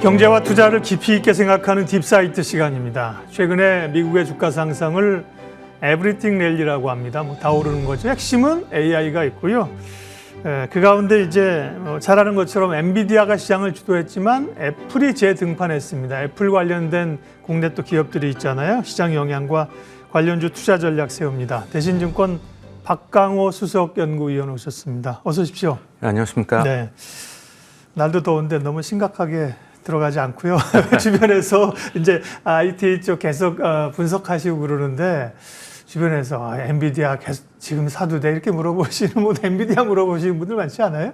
경제와 투자를 깊이 있게 생각하는 딥사이트 시간입니다. 최근에 미국의 주가 상승을 에브리띵 랠리라고 합니다. 다 오르는 거죠. 핵심은 AI가 있고요. 그 가운데 이제 잘 아는 것처럼 엔비디아가 시장을 주도했지만 애플이 재등판했습니다. 애플 관련된 국내 또 기업들이 있잖아요. 시장 영향과 관련주 투자 전략 세웁니다. 대신증권 박강호 수석연구위원 오셨습니다. 어서 오십시오. 네, 안녕하십니까. 네. 날도 더운데 너무 심각하게 들어가지 않고요. 주변에서 이제 IT 쪽 계속 분석하시고 그러는데 주변에서 엔비디아 계속 지금 사도 돼 이렇게 물어보시는 분, 엔비디아 물어보시는 분들 많지 않아요?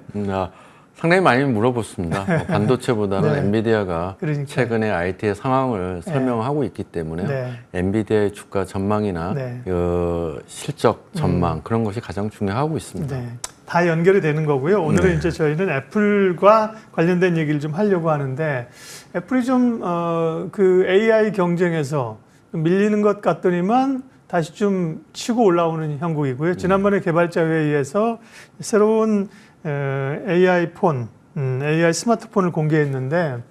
상당히 많이 물어보습니다. 반도체보다는 네. 엔비디아가 그러니까요. 최근에 IT의 상황을 설명하고 있기 때문에 네. 엔비디아의 주가 전망이나 네. 실적 전망 그런 것이 가장 중요하고 있습니다. 네. 다 연결이 되는 거고요. 오늘은 네. 이제 저희는 애플과 관련된 얘기를 좀 하려고 하는데 애플이 좀 그 AI 경쟁에서 밀리는 것 같더니만 다시 좀 치고 올라오는 형국이고요. 지난번에 개발자 회의에서 새로운 AI 폰, AI 스마트폰을 공개했는데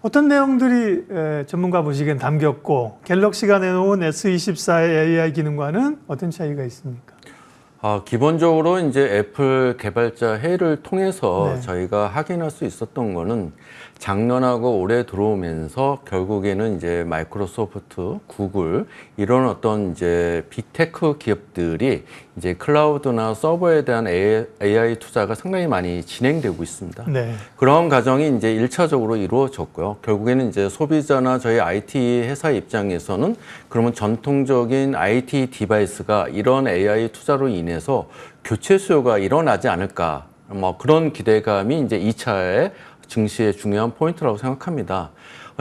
어떤 내용들이 전문가 보시기엔 담겼고 갤럭시가 내놓은 S24의 AI 기능과는 어떤 차이가 있습니까? 기본적으로 이제 애플 개발자 회의를 통해서 네. 저희가 확인할 수 있었던 거는 작년하고 올해 들어오면서 결국에는 이제 마이크로소프트, 구글 이런 어떤 이제 빅테크 기업들이 이제 클라우드나 서버에 대한 AI 투자가 상당히 많이 진행되고 있습니다. 네. 그런 과정이 이제 1차적으로 이루어졌고요. 결국에는 이제 소비자나 저희 IT 회사 입장에서는 그러면 전통적인 IT 디바이스가 이런 AI 투자로 인해서 교체 수요가 일어나지 않을까. 그런 기대감이 이제 2차의 증시의 중요한 포인트라고 생각합니다.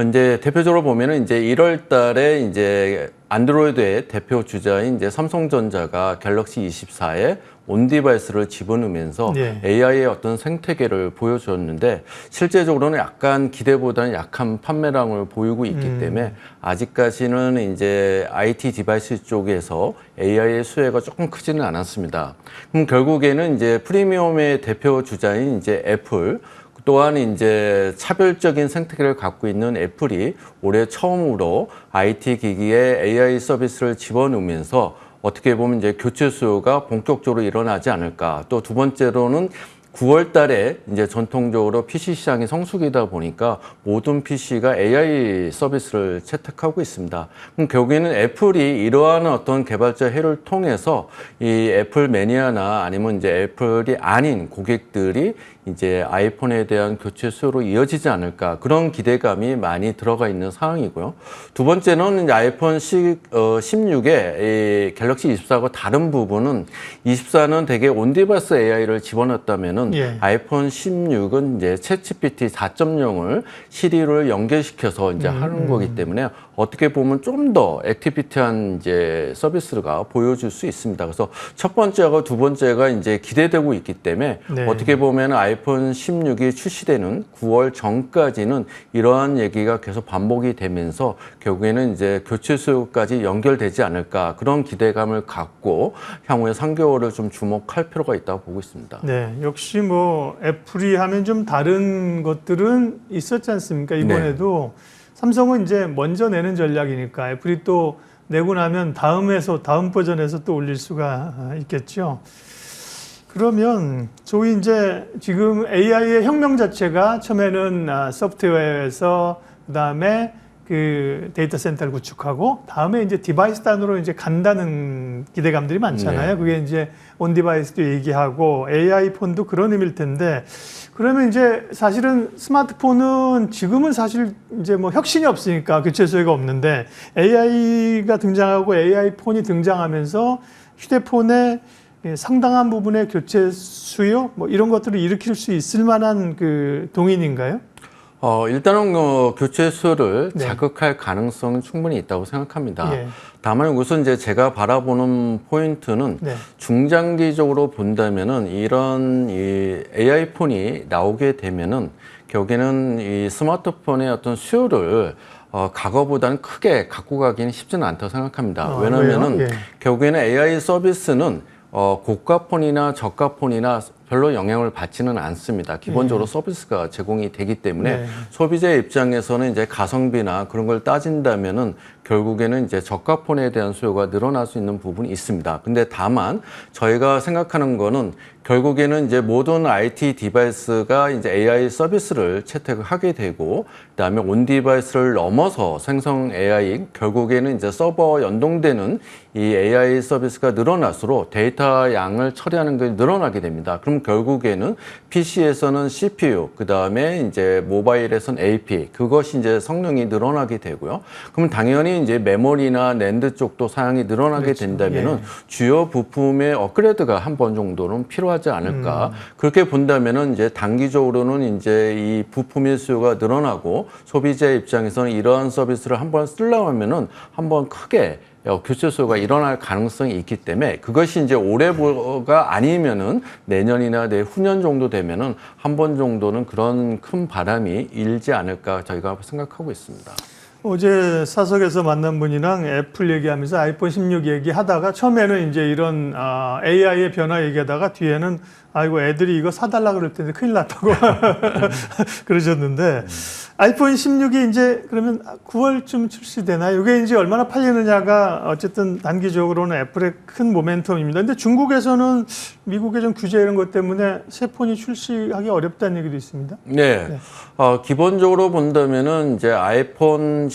이제 대표적으로 보면은 이제 1월 달에 이제 안드로이드의 대표 주자인 이제 삼성전자가 갤럭시 24에 온 디바이스를 집어넣으면서 예. AI의 어떤 생태계를 보여주었는데 실제적으로는 약간 기대보다는 약한 판매량을 보이고 있기 때문에 아직까지는 이제 IT 디바이스 쪽에서 AI의 수혜가 조금 크지는 않았습니다. 그럼 결국에는 이제 프리미엄의 대표 주자인 이제 애플 또한 이제 차별적인 생태계를 갖고 있는 애플이 올해 처음으로 IT 기기에 AI 서비스를 집어넣으면서 어떻게 보면 이제 교체 수요가 본격적으로 일어나지 않을까. 또 두 번째로는 9월 달에 이제 전통적으로 PC 시장이 성수기다 보니까 모든 PC가 AI 서비스를 채택하고 있습니다. 그럼 결국에는 애플이 이러한 어떤 개발자 회의를 통해서 이 애플 매니아나 아니면 이제 애플이 아닌 고객들이 이제 아이폰에 대한 교체 수요로 이어지지 않을까 그런 기대감이 많이 들어가 있는 상황이고요. 두 번째는 이제 아이폰 16에 갤럭시 24하고 다른 부분은 24는 되게 온디바이스 AI를 집어넣었다면은 예. 아이폰 16은 이제 챗GPT 4.0을 시리를 연결시켜서 이제 하는 거기 때문에 어떻게 보면 좀 더 액티비티한 이제 서비스가 보여줄 수 있습니다. 그래서 첫 번째하고 두 번째가 이제 기대되고 있기 때문에 네. 어떻게 보면 아이폰 16이 출시되는 9월 전까지는 이러한 얘기가 계속 반복이 되면서 결국에는 이제 교체 수요까지 연결되지 않을까 그런 기대감을 갖고 향후에 3개월을 좀 주목할 필요가 있다고 보고 있습니다. 네, 역시 뭐 애플이 하면 좀 다른 것들은 있었지 않습니까? 이번에도 삼성은 이제 먼저 내는 전략이니까 애플이 또 내고 나면 다음 버전에서 또 올릴 수가 있겠죠. 그러면 소위 이제 지금 AI의 혁명 자체가 처음에는 소프트웨어에서 그다음에 그 데이터 센터를 구축하고 다음에 이제 디바이스 단으로 이제 간다는 기대감들이 많잖아요. 네. 그게 이제 온 디바이스도 얘기하고 AI 폰도 그런 의미일 텐데 그러면 이제 사실은 스마트폰은 지금은 사실 이제 뭐 혁신이 없으니까 교체 수요가 없는데 AI가 등장하고 AI 폰이 등장하면서 휴대폰의 상당한 부분의 교체 수요 뭐 이런 것들을 일으킬 수 있을 만한 그 동인인가요? 일단은 교체 수요를 네. 자극할 가능성은 충분히 있다고 생각합니다. 예. 다만 우선 이제 제가 바라보는 포인트는 네. 중장기적으로 본다면은 이런 이 AI 폰이 나오게 되면은 결국에는 이 스마트폰의 어떤 수요를 과거보다는 크게 갖고 가기는 쉽지는 않다고 생각합니다. 왜냐면은 왜요? 예. 결국에는 AI 서비스는 고가폰이나 저가폰이나 별로 영향을 받지는 않습니다. 기본적으로 서비스가 제공이 되기 때문에 네. 소비자의 입장에서는 이제 가성비나 그런 걸 따진다면은 결국에는 이제 저가폰에 대한 수요가 늘어날 수 있는 부분이 있습니다. 근데 다만 저희가 생각하는 거는 결국에는 이제 모든 IT 디바이스가 이제 AI 서비스를 채택을 하게 되고, 그다음에 온 디바이스를 넘어서 생성 AI, 결국에는 이제 서버 연동되는 이 AI 서비스가 늘어날수록 데이터 양을 처리하는 게 늘어나게 됩니다. 그럼 결국에는 PC에서는 CPU, 그다음에 이제 모바일에서는 AP, 그것이 이제 성능이 늘어나게 되고요. 그럼 당연히 이제 메모리나 낸드 쪽도 사양이 늘어나게 그렇죠. 된다면은 예. 주요 부품의 업그레이드가 한 번 정도는 필요하지 않을까. 그렇게 본다면은 이제 단기적으로는 이제 이 부품의 수요가 늘어나고 소비자의 입장에서는 이러한 서비스를 한번 쓰려고 하면은 한번 크게 교체 수요가 일어날 가능성이 있기 때문에 그것이 이제 올해가 아니면은 내년이나 내후년 정도 되면은 한 번 정도는 그런 큰 바람이 일지 않을까 저희가 생각하고 있습니다. 어제 사석에서 만난 분이랑 애플 얘기하면서 아이폰 16 얘기하다가 처음에는 이제 이런 AI의 변화 얘기하다가 뒤에는 아이고 애들이 이거 사달라 그럴 텐데 큰일 났다고 그러셨는데 아이폰 16이 이제 그러면 9월쯤 출시되나요? 이게 이제 얼마나 팔리느냐가 어쨌든 단기적으로는 애플의 큰 모멘텀입니다. 근데 중국에서는 미국의 좀 규제 이런 것 때문에 새 폰이 출시하기 어렵다는 얘기도 있습니다. 네. 기본적으로 본다면은 이제 아이폰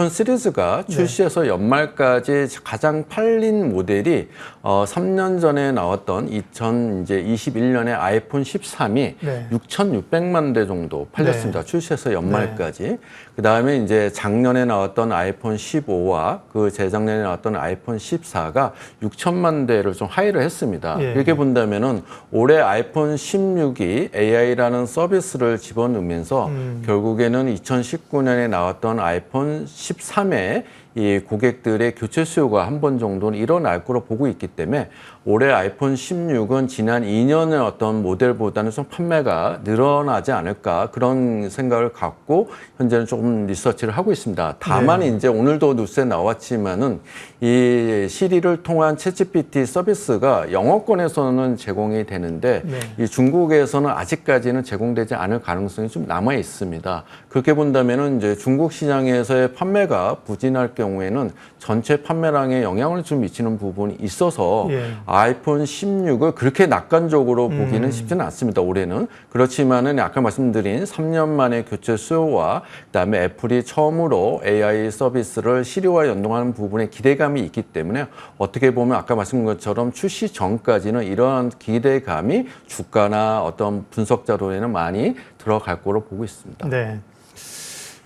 시리즈가 출시해서 연말까지 가장 팔린 모델이 3년 전에 나왔던 2021년에 아이폰 13이 6,600만 대 정도 팔렸습니다. 출시해서 연말까지. 그다음에 이제 작년에 나왔던 아이폰 15와 그 재작년에 나왔던 아이폰 14가 6천만 대를 좀 하이를 했습니다. 이렇게 본다면은 올해 아이폰 16이 AI라는 서비스를 집어넣으면서 결국에는 2019년에 나왔던 아이폰 13에 이 고객들의 교체 수요가 한 번 정도는 일어날 거로 보고 있기 때문에 올해 아이폰 16은 지난 2년의 어떤 모델보다는 좀 판매가 늘어나지 않을까 그런 생각을 갖고 현재는 조금 리서치를 하고 있습니다. 다만 이제 오늘도 뉴스에 나왔지만은 이 시리를 통한 챗GPT 서비스가 영어권에서는 제공이 되는데 이 중국에서는 아직까지는 제공되지 않을 가능성이 좀 남아 있습니다. 그렇게 본다면은 이제 중국 시장에서의 판매가 부진할 경우에는 전체 판매량에 영향을 좀 미치는 부분이 있어서 아이폰 16을 그렇게 낙관적으로 보기는 쉽지는 않습니다. 올해는. 그렇지만은 아까 말씀드린 3년 만에 교체 수요와 그다음에 애플이 처음으로 AI 서비스를 시리와 연동하는 부분에 기대감이 있기 때문에 어떻게 보면 아까 말씀드린 것처럼 출시 전까지는 이러한 기대감이 주가나 어떤 분석 자료에는 많이 들어갈 거로 보고 있습니다. 네.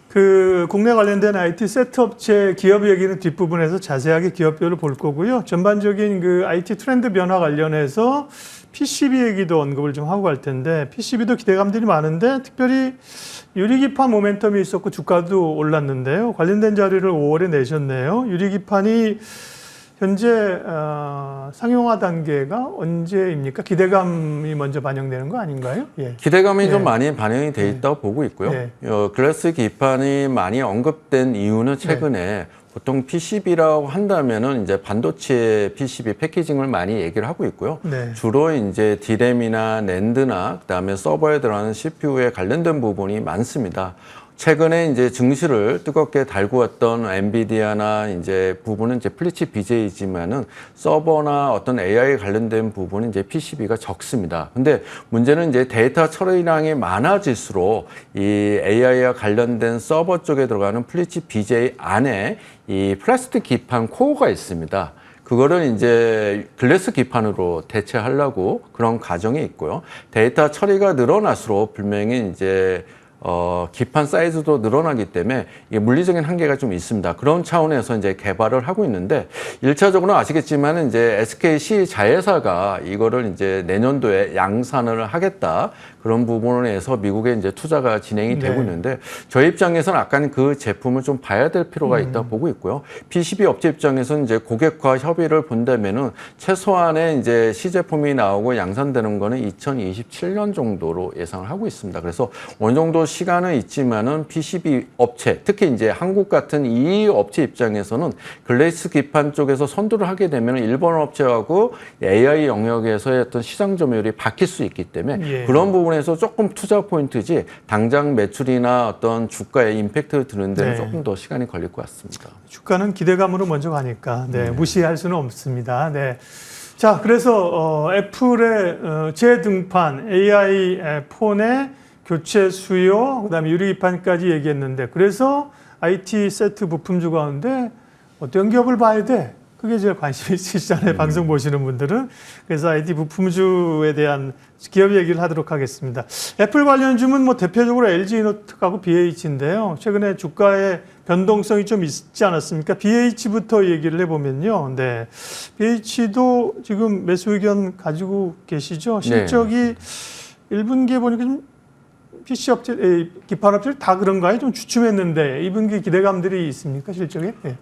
그 국내 관련된 IT 세트업체 기업 얘기는 뒷부분에서 자세하게 기업별로 볼 거고요. 전반적인 그 IT 트렌드 변화 관련해서 PCB 얘기도 언급을 좀 하고 갈 텐데 PCB도 기대감들이 많은데 특별히 유리기판 모멘텀이 있었고 주가도 올랐는데요. 관련된 자료를 5월에 내셨네요. 유리기판이 현재 상용화 단계가 언제입니까? 기대감이 먼저 반영되는 거 아닌가요? 기대감이 좀 많이 반영이 돼 있다고 보고 있고요. 글래스 기판이 많이 언급된 이유는 최근에 보통 PCB라고 한다면은 이제 반도체 PCB 패키징을 많이 얘기를 하고 있고요. 주로 이제 D램이나 낸드나 그다음에 서버에 들어가는 CPU에 관련된 부분이 많습니다. 최근에 이제 증시를 뜨겁게 달구었던 엔비디아나 이제 부분은 이제 플리치 BJ이지만은 서버나 어떤 AI 관련된 부분은 이제 PCB가 적습니다. 근데 문제는 이제 데이터 처리량이 많아질수록 이 AI와 관련된 서버 쪽에 들어가는 플리치 BJ 안에 이 플라스틱 기판 코어가 있습니다. 그거를 이제 글래스 기판으로 대체하려고 그런 과정이 있고요. 데이터 처리가 늘어날수록 분명히 이제 기판 사이즈도 늘어나기 때문에 이게 물리적인 한계가 좀 있습니다. 그런 차원에서 이제 개발을 하고 있는데 1차적으로 아시겠지만 이제 SKC 자회사가 이거를 이제 내년도에 양산을 하겠다. 그런 부분에서 미국에 이제 투자가 진행이 되고 있는데 저희 입장에서는 약간 그 제품을 좀 봐야 될 필요가 있다 보고 있고요. PCB 업체 입장에서는 이제 고객과 협의를 본다면은 최소한의 이제 시제품이 나오고 양산되는 거는 2027년 정도로 예상을 하고 있습니다. 그래서 어느 정도 시간은 있지만은 PCB 업체, 특히 이제 한국 같은 이 업체 입장에서는 글레이스 기판 쪽에서 선두를 하게 되면 일본 업체하고 AI 영역에서의 어떤 시장 점유율이 바뀔 수 있기 때문에 예. 그런 부분에서 조금 투자 포인트지 당장 매출이나 어떤 주가에 임팩트를 드는 데는 네. 조금 더 시간이 걸릴 것 같습니다. 주가는 기대감으로 먼저 가니까 무시할 수는 없습니다. 네. 자, 그래서 애플의 재등판 AI 폰의 교체 수요, 그다음에 유리기판까지 얘기했는데, 그래서 IT 세트 부품주 가운데 어떤 기업을 봐야 돼? 그게 제일 관심이 있으시잖아요. 방송 보시는 분들은. 그래서 IT 부품주에 대한 기업 얘기를 하도록 하겠습니다. 애플 관련주는 뭐 대표적으로 LG이노텍하고 BH인데요. 최근에 주가의 변동성이 좀 있지 않았습니까? BH부터 얘기를 해보면요. 네. BH도 지금 매수 의견 가지고 계시죠? 실적이 1분기에 보니까 좀 PC 업체, 기판 업체들 다 그런가요? 좀 주춤했는데 2분기 기대감들이 있습니까? 실적에? 네.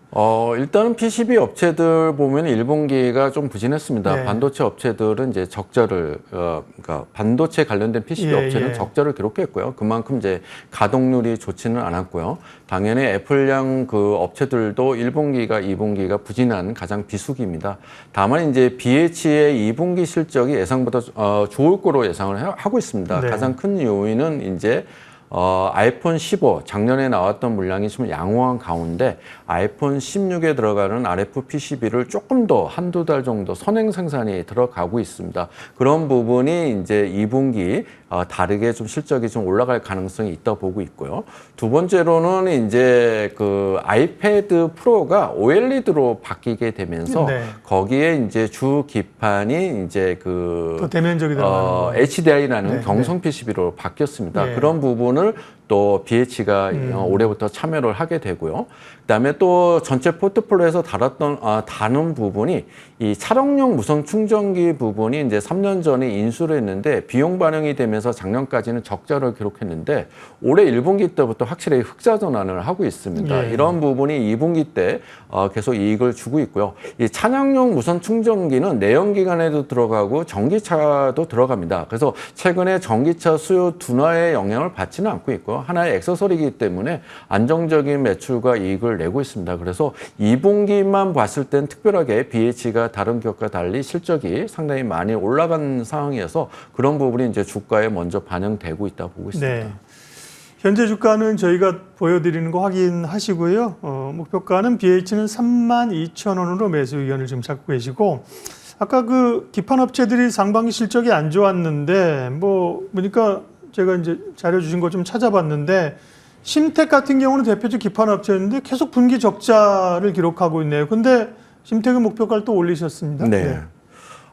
일단은 PCB 업체들 보면 1분기가 좀 부진했습니다. 네. 반도체 업체들은 이제 적자를, 그러니까 반도체 관련된 PCB 업체는 적자를 기록했고요. 그만큼 이제 가동률이 좋지는 않았고요. 당연히 애플양 그 업체들도 1분기가 2분기가 부진한 가장 비수기입니다. 다만 이제 BH의 2분기 실적이 예상보다 좋을 거로 예상을 하고 있습니다. 네. 가장 큰 요인은 이제 아이폰 15 작년에 나왔던 물량이 좀 양호한 가운데 아이폰 16에 들어가는 RF PCB를 조금 더 한두 달 정도 선행 생산이 들어가고 있습니다. 그런 부분이 이제 2분기 다르게 좀 실적이 좀 올라갈 가능성이 있다 보고 있고요. 두 번째로는 이제 그 아이패드 프로가 OLED로 바뀌게 되면서 네. 거기에 이제 주 기판이 이제 그 더 대면적이 들어가는 HDI라는 네, 경성 PCB로 바뀌었습니다. 네. 그런 부분을 또 BH가 올해부터 참여를 하게 되고요. 그다음에 또 전체 포트폴리오에서 다룬 부분이 이 차량용 무선 충전기 부분이 이제 3년 전에 인수를 했는데 비용 반영이 되면서 작년까지는 적자를 기록했는데 올해 1분기 때부터 확실히 흑자 전환을 하고 있습니다. 예. 이런 부분이 2분기 때 계속 이익을 주고 있고요. 이 차량용 무선 충전기는 내연기관에도 들어가고 전기차도 들어갑니다. 그래서 최근에 전기차 수요 둔화의 영향을 받지는 않고 있고요. 하나의 액세서리이기 때문에 안정적인 매출과 이익을 내고 있습니다. 그래서 2분기만 봤을 땐 특별하게 BH가 다른 기업과 달리 실적이 상당히 많이 올라간 상황이어서 그런 부분이 이제 주가에 먼저 반영되고 있다 보고 있습니다. 네. 현재 주가는 저희가 보여드리는 거 확인하시고요. 목표가는 BH는 32,000원으로 매수 의견을 지금 잡고 계시고, 아까 그 기판 업체들이 상반기 실적이 안 좋았는데 뭐 보니까 제가 이제 자료 주신 거 좀 찾아봤는데 심텍 같은 경우는 대표적 기판 업체였는데 계속 분기 적자를 기록하고 있네요. 근데 심텍의 목표가를 또 올리셨습니다. 네.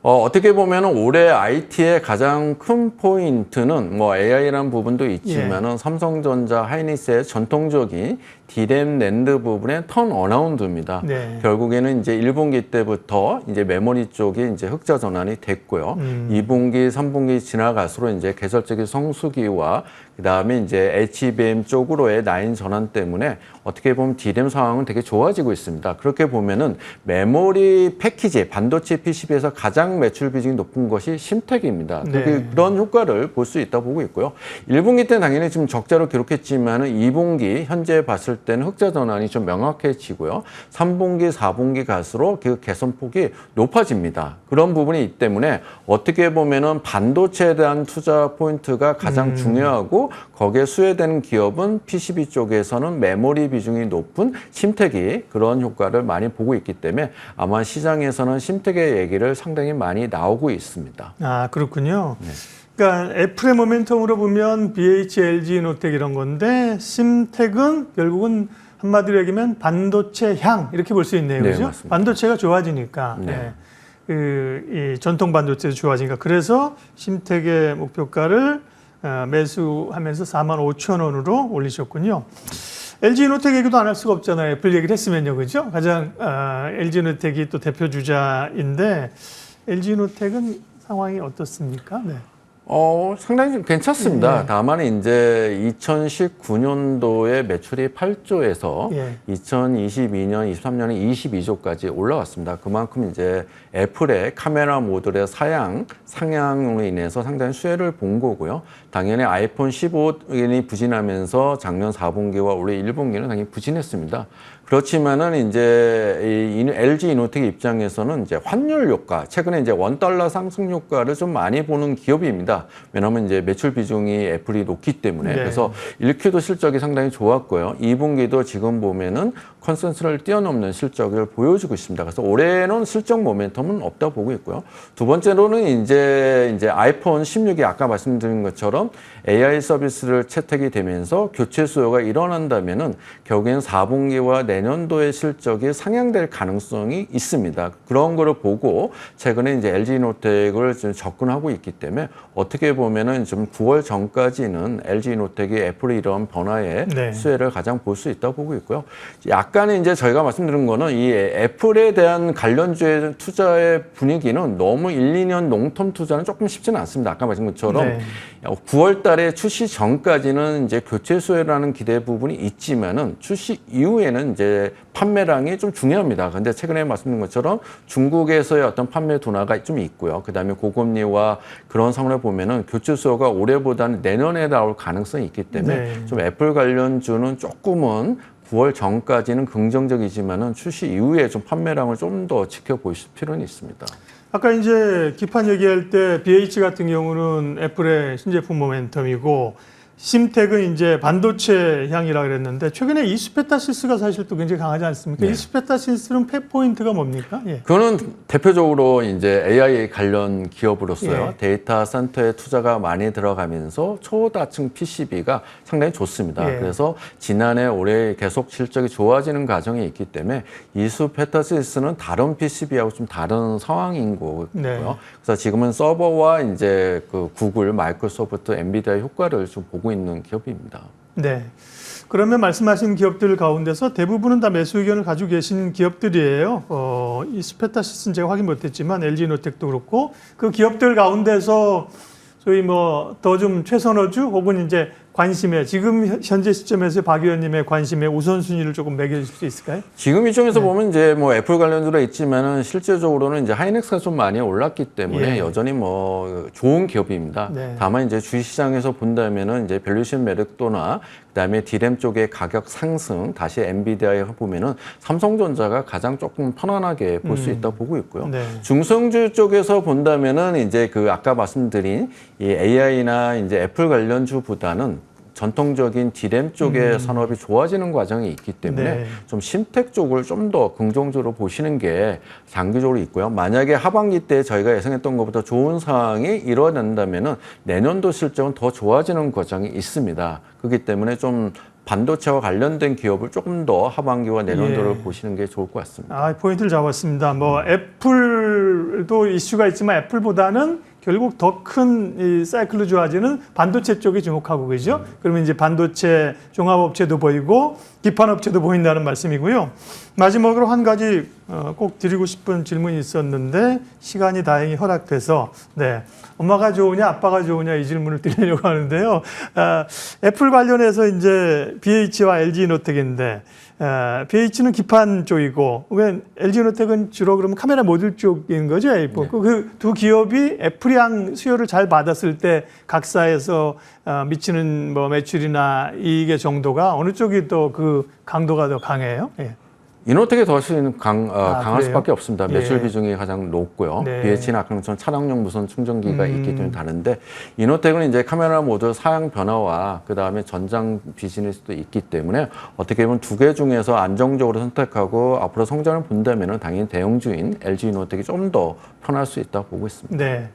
어떻게 보면 올해 IT의 가장 큰 포인트는 뭐 AI라는 부분도 있지만은 삼성전자, 하이닉스의 전통적인 D램 낸드 부분의 턴 어라운드입니다. 네. 결국에는 이제 1분기 때부터 이제 메모리 쪽이 이제 흑자 전환이 됐고요. 2분기, 3분기 지나갈수록 이제 계절적인 성수기와 그다음에 이제 HBM 쪽으로의 라인 전환 때문에 어떻게 보면 D램 상황은 되게 좋아지고 있습니다. 그렇게 보면은 메모리 패키지, 반도체 PCB에서 가장 매출 비중이 높은 것이 심텍입니다. 네. 그런 효과를 볼 수 있다 보고 있고요. 1분기 때 당연히 지금 적자로 기록했지만은 2분기 현재 봤을 때는 흑자 전환이 좀 명확해지고요. 3분기, 4분기 갈수록 그 개선폭이 높아집니다. 그런 부분이 있기 때문에 어떻게 보면은 반도체에 대한 투자 포인트가 가장 중요하고 거기에 수혜되는 기업은 PCB 쪽에서는 메모리 비중이 높은 심텍이 그런 효과를 많이 보고 있기 때문에 아마 시장에서는 심텍의 얘기를 상당히 많이 나오고 있습니다. 아, 그렇군요. 네. 그러니까 애플의 모멘텀으로 보면 BH, LG, 노텍 이런 건데 심텍은 결국은 한마디로 얘기하면 반도체 향 이렇게 볼 수 있네요. 네, 그죠? 맞습니다. 반도체가 좋아지니까. 네. 이 전통 반도체도 좋아지니까. 그래서 심텍의 목표가를 매수하면서 45,000원으로 올리셨군요. LG노텍 얘기도 안 할 수가 없잖아요. 애플 얘기를 했으면요. 그죠? 가장 LG노텍이 또 대표 주자인데 LG노텍은 상황이 어떻습니까? 네. 상당히 좀 괜찮습니다. 예. 다만 이제 2019년도에 매출이 8조에서 예. 2022년, 23년에 22조까지 올라왔습니다. 그만큼 이제 애플의 카메라 모듈의 상향으로 인해서 상당히 수혜를 본 거고요. 당연히 아이폰 15이 부진하면서 작년 4분기와 올해 1분기는 당연히 부진했습니다. 그렇지만은 이제 이 LG 이노텍 입장에서는 이제 환율 효과, 최근에 이제 $1 상승 효과를 좀 많이 보는 기업입니다. 왜냐하면 이제 매출 비중이 애플이 높기 때문에. 네. 그래서 1Q도 실적이 상당히 좋았고요. 2분기도 지금 보면은 컨센서스를 뛰어넘는 실적을 보여주고 있습니다. 그래서 올해는 실적 모멘텀은 없다 보고 있고요. 두 번째로는 이제 아이폰 16이 아까 말씀드린 것처럼 AI 서비스를 채택이 되면서 교체 수요가 일어난다면은 결국엔 4분기와 내년도의 실적이 상향될 가능성이 있습니다. 그런 거를 보고 최근에 이제 LG이노텍을 좀 접근하고 있기 때문에 어떻게 보면은 좀 9월 전까지는 LG이노텍이 애플의 이런 변화에 네. 수혜를 가장 볼 수 있다고 보고 있고요. 약간의 이제 저희가 말씀드린 거는 이 애플에 대한 관련주의 투자의 분위기는 너무 1, 2년 롱텀 투자는 조금 쉽지는 않습니다. 아까 말씀 것처럼 네. 9월 달에 출시 전까지는 이제 교체 수혜라는 기대 부분이 있지만은 출시 이후에는 이제 판매량이 좀 중요합니다. 근데 최근에 말씀드린 것처럼 중국에서의 어떤 판매 둔화가 좀 있고요. 그다음에 고금리와 그런 상황을 보면은 교체 수요가 올해보다는 내년에 나올 가능성이 있기 때문에 네. 좀 애플 관련주는 조금은 9월 전까지는 긍정적이지만은 출시 이후에 좀 판매량을 좀 더 지켜보실 필요는 있습니다. 아까 이제 기판 얘기할 때 BH 같은 경우는 애플의 신제품 모멘텀이고 심텍은 이제 반도체 향이라 그랬는데 최근에 이스페타시스가 사실 또 굉장히 강하지 않습니까? 네. 이스페타시스는 포인트가 뭡니까? 예. 그거는 대표적으로 이제 AI 관련 기업으로서요. 예. 데이터 센터에 투자가 많이 들어가면서 초다층 PCB가 상당히 좋습니다. 예. 그래서 지난해 올해 계속 실적이 좋아지는 과정이 있기 때문에 이스페타시스는 다른 PCB하고 좀 다른 상황인 거고요. 네. 그래서 지금은 서버와 이제 그 구글, 마이크로소프트, 엔비디아의 효과를 좀 보고 있는 기업입니다. 네. 그러면 말씀하신 기업들 가운데서 대부분은 다 매수 의견을 가지고 계신 기업들이에요. 이스페타시스는 제가 확인 못했지만 LG이노텍도 그렇고 그 기업들 가운데서 저희 뭐 더 좀 최선호주 혹은 이제 관심에 지금 현재 시점에서 박 의원님의 관심에 우선순위를 조금 매겨주실 수 있을까요? 지금 이쪽에서 보면 이제 뭐 애플 관련주로 있지만은 실제적으로는 이제 하이닉스가 좀 많이 올랐기 때문에 예. 여전히 뭐 좋은 기업입니다. 네. 다만 이제 주식시장에서 본다면은 이제 밸류에이션 매력도나 그다음에 디램 쪽의 가격 상승 다시 엔비디아에 보면은 삼성전자가 가장 조금 편안하게 볼 수 있다 보고 있고요. 네. 중성주 쪽에서 본다면은 이제 그 아까 말씀드린 이 AI나 이제 애플 관련주보다는 전통적인 디램 쪽의 산업이 좋아지는 과정이 있기 때문에 네. 좀 심텍 쪽을 좀 더 긍정적으로 보시는 게 장기적으로 있고요. 만약에 하반기 때 저희가 예상했던 것보다 좋은 상황이 일어난다면은 내년도 실적은 더 좋아지는 과정이 있습니다. 그렇기 때문에 좀 반도체와 관련된 기업을 조금 더 하반기와 내년도를 예. 보시는 게 좋을 것 같습니다. 아, 포인트를 잡았습니다. 뭐 애플도 이슈가 있지만 애플보다는 결국 더 큰 이 사이클로 좋아지는 반도체 쪽에 주목하고 그죠? 그러면 이제 반도체 종합업체도 보이고 기판업체도 보인다는 말씀이고요. 마지막으로 한 가지 꼭 드리고 싶은 질문이 있었는데 시간이 다행히 허락돼서 네. 엄마가 좋으냐 아빠가 좋으냐 이 질문을 드리려고 하는데요. 애플 관련해서 이제 BH와 LG이노텍인데 BH는 기판 쪽이고 LG이노텍은 주로 그러면 카메라 모듈 쪽인 거죠. 네. 그 두 기업이 애플이랑 수요를 잘 받았을 때 각사에서 미치는 뭐 매출이나 이익의 정도가 어느 쪽이 더 그 강도가 더 강해요? 예. 이노텍이 더 강할 그래요? 수밖에 없습니다. 매출 예. 비중이 가장 높고요. 네. BH는 아까 전 차량용 무선 충전기가 있기 때문에 다른데 이노텍은 이제 카메라 모듈 사양 변화와 그 다음에 전장 비즈니스도 있기 때문에 어떻게 보면 두 개 중에서 안정적으로 선택하고 앞으로 성장을 본다면은 당연히 대형주인 LG 이노텍이 좀 더 편할 수 있다고 보고 있습니다. 네.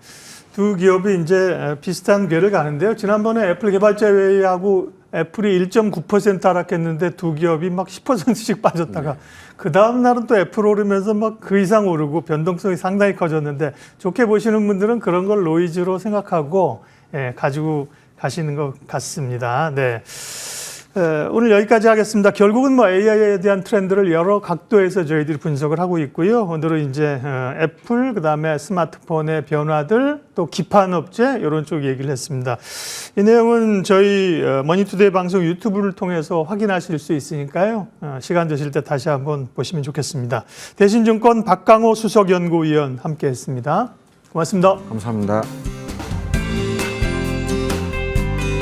두 기업이 이제 비슷한 궤를 가는데요. 지난번에 애플 개발자 회의하고 애플이 1.9% 하락했는데 두 기업이 막 10%씩 빠졌다가 그 다음 날은 또 애플 오르면서 막 그 이상 오르고 변동성이 상당히 커졌는데 좋게 보시는 분들은 그런 걸 노이즈로 생각하고 가지고 가시는 것 같습니다. 네. 오늘 여기까지 하겠습니다. 결국은 뭐 AI에 대한 트렌드를 여러 각도에서 저희들이 분석을 하고 있고요. 오늘은 이제 애플, 그다음에 스마트폰의 변화들, 또 기판 업체 이런 쪽 얘기를 했습니다. 이 내용은 저희 머니투데이 방송 유튜브를 통해서 확인하실 수 있으니까요. 시간 되실 때 다시 한번 보시면 좋겠습니다. 대신증권 박강호 수석연구위원 함께했습니다. 고맙습니다. 감사합니다.